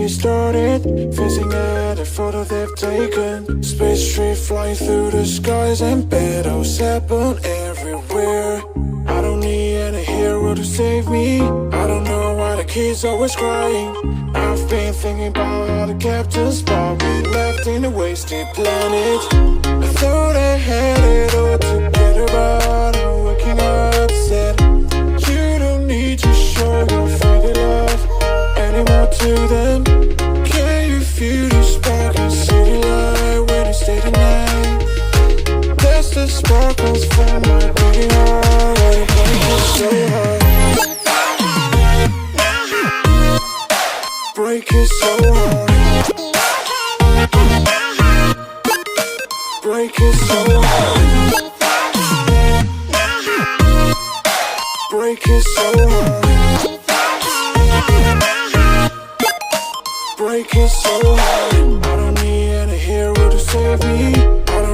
started, facing at a photo they've taken. Space tree flying through the skies, and battles happen everywhere. I don't need any hero to save me. I don't know why the kids always crying. I've been thinking about how the captain's brought me left in a wasted planet. I thought I had it all together, but I'm waking up sad. You don't need to show your faded love anymore to them. Can you feel the spark in city light when you stay the night? That's the sparkles from my beating heart. Why the break is so hard? Break is so hard. Break is so hard. Break is so hard. Break is so hard.